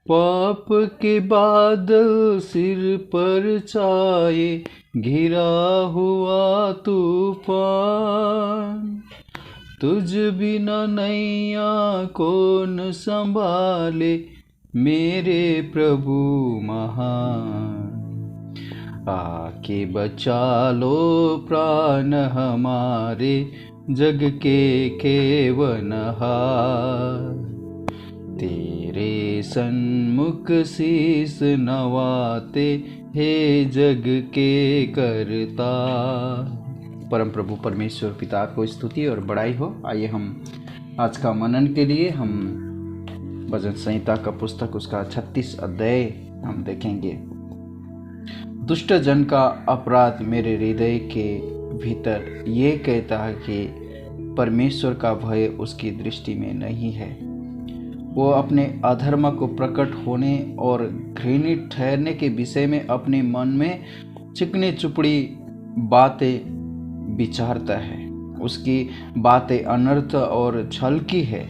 पाप के बादल सिर पर छाए, घिरा हुआ तूफान, तुझ बिना नैया कौन संभाले, मेरे प्रभु महान। आके बचा लो प्राण हमारे, जग के केवनहार, तेरे सन्मुख शीस नवाते, हे जग के करता। परम प्रभु परमेश्वर पिता को स्तुति और बड़ाई हो। आइए हम आज का मनन के लिए हम भजन संहिता का पुस्तक उसका 36 अध्याय हम देखेंगे। दुष्ट जन का अपराध मेरे हृदय के भीतर ये कहता है कि परमेश्वर का भय उसकी दृष्टि में नहीं है। वो अपने अधर्म को प्रकट होने और घृणित ठहरने के विषय में अपने मन में चिकनी चुपड़ी बातें विचारता है। उसकी बातें अनर्थ और छल की है।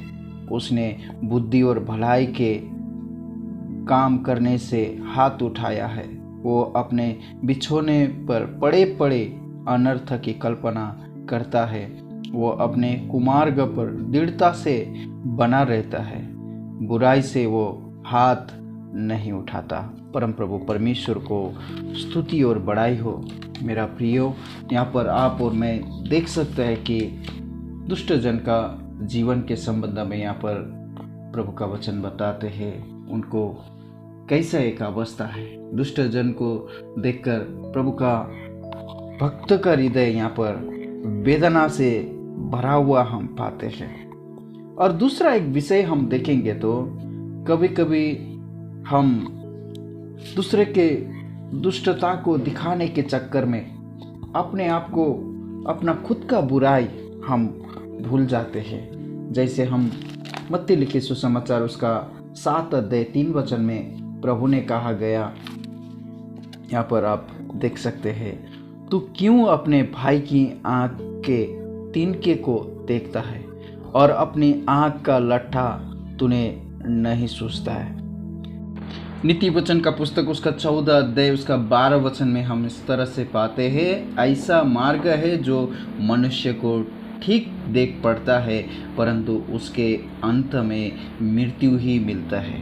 उसने बुद्धि और भलाई के काम करने से हाथ उठाया है। वो अपने बिछोने पर पड़े पड़े अनर्थ की कल्पना करता है। वो अपने कुमार्ग पर दृढ़ता से बना रहता है। बुराई से वो हाथ नहीं उठाता। परम प्रभु परमेश्वर को स्तुति और बड़ाई हो। मेरा प्रियो, यहाँ पर आप और मैं देख सकते हैं कि दुष्ट जन का जीवन के संबंध में यहाँ पर प्रभु का वचन बताते हैं उनको कैसा एक अवस्था है। दुष्ट जन को देखकर प्रभु का भक्त का हृदय यहाँ पर वेदना से भरा हुआ हम पाते हैं। और दूसरा एक विषय हम देखेंगे तो कभी कभी हम दूसरे के दुष्टता को दिखाने के चक्कर में अपने आप को, अपना खुद का बुराई हम भूल जाते हैं। जैसे हम मत्ती लिखे सुसमाचार उसका 7 अध्याय 3 वचन में प्रभु ने कहा गया, यहाँ पर आप देख सकते हैं, तू क्यों अपने भाई की आँख के तिनके को देखता है और अपनी आँख का लट्ठा तूने नहीं सूझता है। नीति वचन का पुस्तक उसका 14 अध्याय उसका 12 वचन में हम इस तरह से पाते हैं, ऐसा मार्ग है जो मनुष्य को ठीक देख पड़ता है, परंतु उसके अंत में मृत्यु ही मिलता है।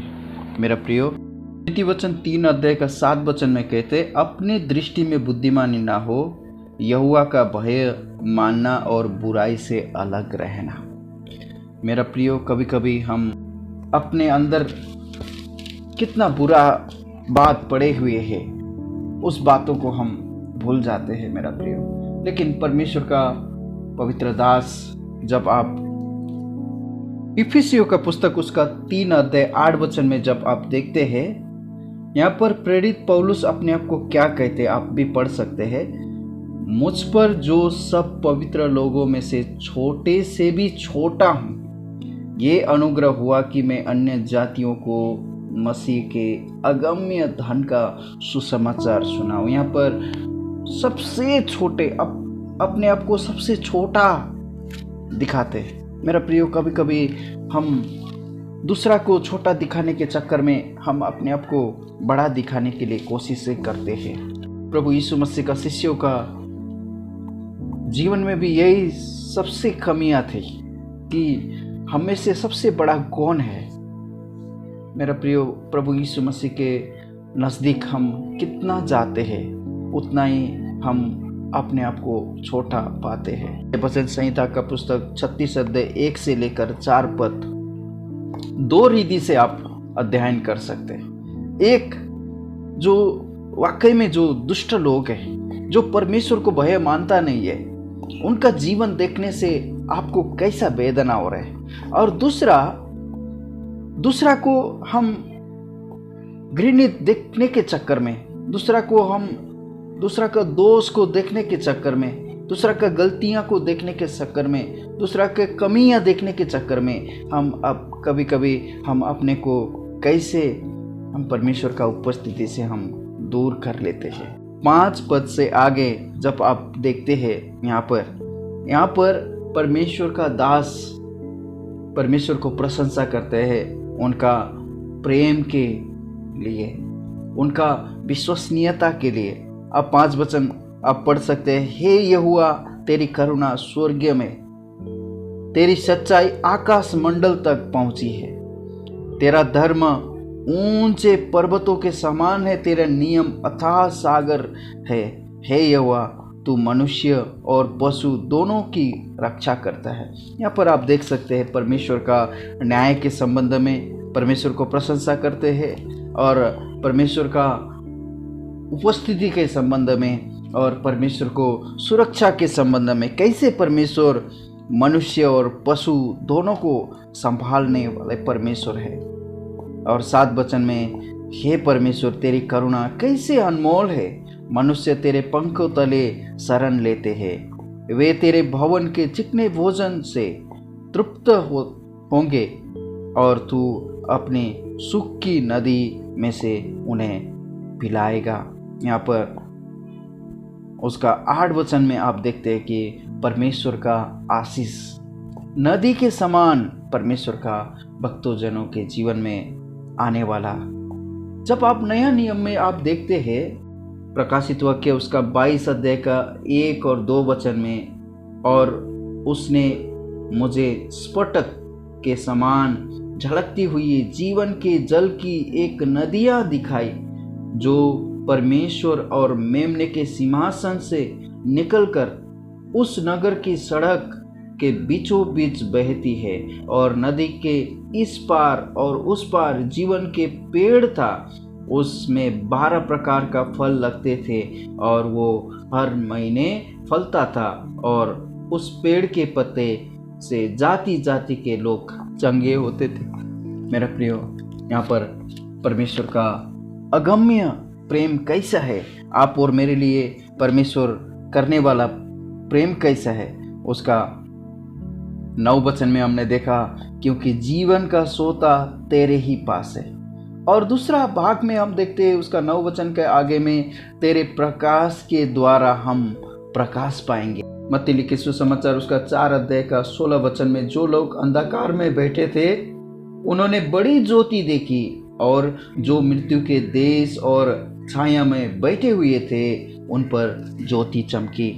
मेरा प्रियो, नीति वचन 3 अध्याय का 7 वचन में कहते, अपने दृष्टि में बुद्धिमानी ना हो, यहोवा का भय मानना और बुराई से अलग रहना। मेरा प्रियो, कभी कभी हम अपने अंदर कितना बुरा बात पड़े हुए हैं, उस बातों को हम भूल जाते हैं मेरा प्रियो। लेकिन परमेश्वर का पवित्र दास, जब आप इफिसियों का पुस्तक उसका 3 अध्याय 8 वचन में जब आप देखते हैं, यहाँ पर प्रेरित पौलुस अपने आप को क्या कहते, आप भी पढ़ सकते हैं। मुझ पर जो सब पवित्र लोगों में से छोटे से भी छोटा हूँ, ये अनुग्रह हुआ कि मैं अन्य जातियों को मसीह के अगम्य धन का सुसमाचार सुनाऊं। यहाँ पर सबसे छोटे, अपने आप को सबसे छोटा दिखाते। मेरा प्रियो, कभी कभी हम दूसरा को छोटा दिखाने के चक्कर में हम अपने आप को बड़ा दिखाने के लिए कोशिशें करते हैं। प्रभु यीशु मसीह का शिष्यों का जीवन में भी यही सबसे कमियां थी कि हमें से सबसे बड़ा कौन है। मेरा प्रियो, प्रभु यीशु मसीह के नज़दीक हम कितना जाते हैं, उतना ही हम अपने आप को छोटा पाते हैं। भजन संहिता का पुस्तक 36 अध्याय 1 से लेकर 4 पद 2 रीति से आप अध्ययन कर सकते हैं। एक, जो वाकई में जो दुष्ट लोग हैं, जो परमेश्वर को भय मानता नहीं है, उनका जीवन देखने से आपको कैसा वेदना हो रहा है। और दूसरा को हम घृणित देखने के चक्कर में, दूसरा का दोष को देखने के चक्कर में, दूसरा का गलतियां को देखने के चक्कर में, दूसरा के कमियां देखने के चक्कर में हम अब कभी हम अपने को कैसे हम परमेश्वर का उपस्थिति से हम दूर कर लेते हैं। 5 पद से आगे जब आप देखते हैं, यहाँ पर परमेश्वर का दास परमेश्वर को प्रशंसा करते हैं, उनका प्रेम के लिए, उनका विश्वसनीयता के लिए। अब 5 वचन आप पढ़ सकते हैं। हे यहोवा, तेरी करुणा स्वर्ग में, तेरी सच्चाई आकाश मंडल तक पहुंची है। तेरा धर्म ऊंचे पर्वतों के समान है, तेरा नियम अथाह सागर है। हे यहोवा, तू मनुष्य और पशु दोनों की रक्षा करता है। यहाँ पर आप देख सकते हैं परमेश्वर का न्याय के संबंध में परमेश्वर को प्रशंसा करते हैं, और परमेश्वर का उपस्थिति के संबंध में और परमेश्वर को सुरक्षा के संबंध में, कैसे परमेश्वर मनुष्य और पशु दोनों को संभालने वाले परमेश्वर है। और 7 वचन में, हे परमेश्वर, तेरी करुणा कैसे अनमोल है। मनुष्य तेरे पंखों तले शरण लेते हैं, वे तेरे भवन के चिकने भोजन से तृप्त होंगे, और तू अपने सुख की नदी में से उन्हें पिलाएगा। यहाँ पर उसका 8 वचन में आप देखते हैं कि परमेश्वर का आशीष नदी के समान परमेश्वर का भक्तों जनों के जीवन में आने वाला। जब आप नया नियम में आप देखते हैं प्रकाशित वाक्य उसका 22 अध्याय का 1 और 2 वचन में, और उसने मुझे स्फटिक के समान झलकती हुई जीवन के जल की एक नदियाँ दिखाई, जो परमेश्वर और मेमने के सिंहासन से निकलकर उस नगर की सड़क के बीचों बीच बहती है। और नदी के इस पार और उस पार जीवन के पेड़ था, उसमें 12 प्रकार का फल लगते थे, और वो हर महीने फलता था, और उस पेड़ के पत्ते से जाति जाति के लोग चंगे होते थे। मेरा प्रियो, यहाँ पर परमेश्वर का अगम्य प्रेम कैसा है, आप और मेरे लिए परमेश्वर करने वाला प्रेम कैसा है, उसका 9 वचन में हमने देखा, क्योंकि जीवन का सोता तेरे ही पास है। और दूसरा भाग में हम देखते हैं उसका 9 वचन के आगे में, तेरे प्रकाश के द्वारा हम प्रकाश पाएंगे। मत्ती लिखित सुसमाचार उसका 4 अध्याय का 16 वचन में, जो लोग अंधकार में बैठे थे उन्होंने बड़ी ज्योति देखी, और जो मृत्यु के देश और छाया में बैठे हुए थे उन पर ज्योति चमकी।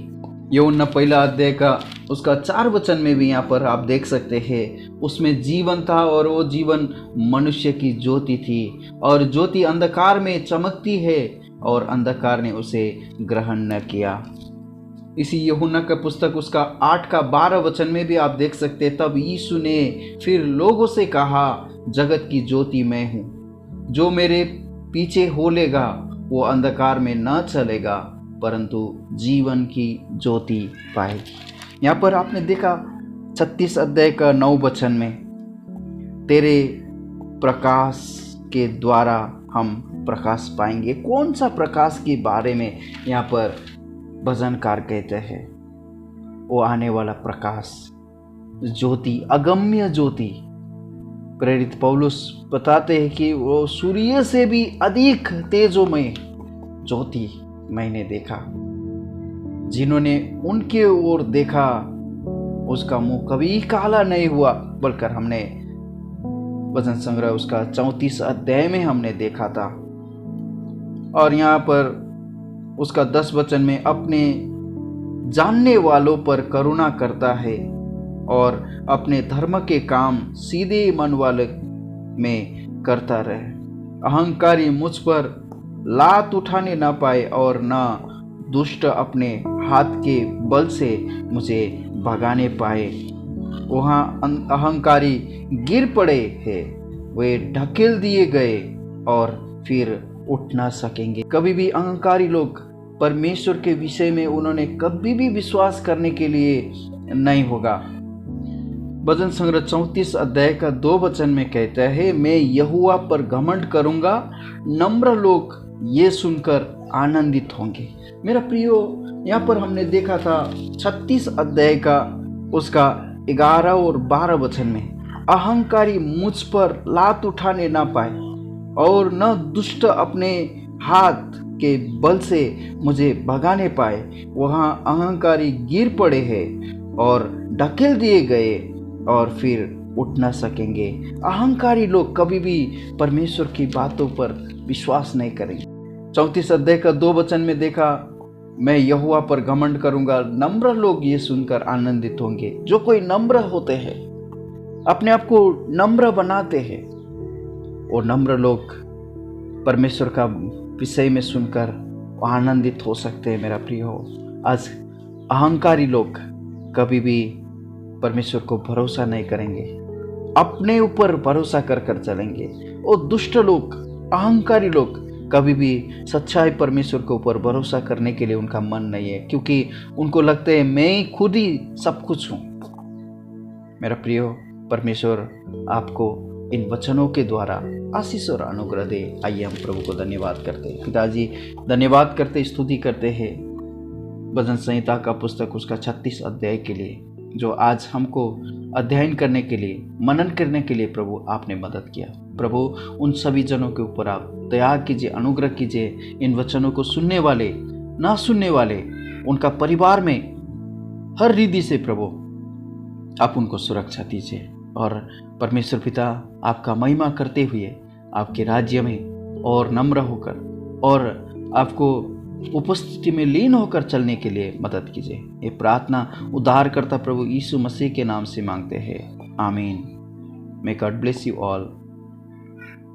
यूहन्ना 1 अध्याय का उसका 4 वचन में भी यहाँ पर आप देख सकते हैं, उसमें जीवन था और वो जीवन मनुष्य की ज्योति थी, और ज्योति अंधकार में चमकती है और अंधकार ने उसे ग्रहण न किया। इसी यूहन्ना का पुस्तक उसका 8 का 12 वचन में भी आप देख सकते हैं, तब यीशु ने फिर लोगों से कहा, जगत की ज्योति मैं हूँ, जो मेरे पीछे होलेगा वो अंधकार में न चलेगा परंतु जीवन की ज्योति पाएगी। यहाँ पर आपने देखा 36 अध्याय का 9 वचन में, तेरे प्रकाश के द्वारा हम प्रकाश पाएंगे। कौन सा प्रकाश के बारे में यहाँ पर भजनकार कहते हैं? वो आने वाला प्रकाश, ज्योति, अगम्य ज्योति। प्रेरित पौलुस बताते हैं कि वो सूर्य से भी अधिक तेजोमय ज्योति मैंने देखा। जिन्होंने उनके ओर देखा उसका मुंह कभी काला नहीं हुआ, बोलकर हमने वचन संग्रह उसका 34 अध्याय में हमने देखा था। और यहाँ पर उसका 10 वचन में, अपने जानने वालों पर करुणा करता है और अपने धर्म के काम सीधे मन वाले में करता रहे। अहंकारी मुझ पर लात उठाने ना पाए और ना दुष्ट अपने हाथ के बल से मुझे भगाने पाए। वहाँ अहंकारी गिर पड़े हैं, वे ढकेल दिए गए और फिर उठ ना सकेंगे। कभी भी अहंकारी लोग परमेश्वर के विषय में उन्होंने कभी भी विश्वास करने के लिए नहीं होगा। भजन संग्रह 34 अध्याय का 2 वचन में कहता है, मैं यहोवा पर घमंड करूंगा, नम्र लोग ये सुनकर आनंदित होंगे। मेरा प्रियो, यहाँ पर हमने देखा था 36 अध्याय का उसका 11 और 12 वचन में, अहंकारी मुझ पर लात उठाने ना पाए और न दुष्ट अपने हाथ के बल से मुझे भगाने पाए। वहाँ अहंकारी गिर पड़े हैं और ढकेल दिए गए और फिर उठ ना सकेंगे। अहंकारी लोग कभी भी परमेश्वर की बातों पर विश्वास नहीं करेंगे। 34 अध्याय का 2 वचन में देखा, मैं यहोवा पर घमंड करूंगा। नम्र लोग ये सुनकर आनंदित होंगे। जो कोई नम्र होते हैं, अपने आप को नम्र बनाते हैं, वो नम्र लोग परमेश्वर का विषय में सुनकर आनंदित हो सकते हैं। मेरा प्रिय हो, आज अहंकारी लोग कभी भी परमेश्वर को भरोसा नहीं करेंगे, अपने ऊपर भरोसा कर कर चलेंगे। और दुष्ट लोग, अहंकारी लोग कभी भी सच्चाई परमेश्वर के ऊपर भरोसा करने के लिए उनका मन नहीं है, क्योंकि उनको लगता है मैं खुद ही सब कुछ हूं। मेरा प्रियो, परमेश्वर आपको इन वचनों के द्वारा आशीष और अनुग्रह दे। आइए हम प्रभु को धन्यवाद करते हैं। पिताजी, धन्यवाद करते, स्तुति करते हैं भजन संहिता का पुस्तक उसका 36 अध्याय के लिए, जो आज हमको अध्ययन करने के लिए, मनन करने के लिए प्रभु आपने मदद किया। प्रभु, उन सभी जनों के ऊपर आप दया कीजिए, अनुग्रह कीजिए। इन वचनों को सुनने वाले, ना सुनने वाले, उनका परिवार में हर रीति से प्रभु आप उनको सुरक्षा दीजिए। और परमेश्वर पिता, आपका महिमा करते हुए आपके राज्य में और नम्र होकर और आपको उपस्थिति में लीन होकर चलने के लिए मदद कीजिए। ये प्रार्थना उद्धारकर्ता प्रभु यीशु मसीह के नाम से मांगते हैं, आमीन। May God bless you all.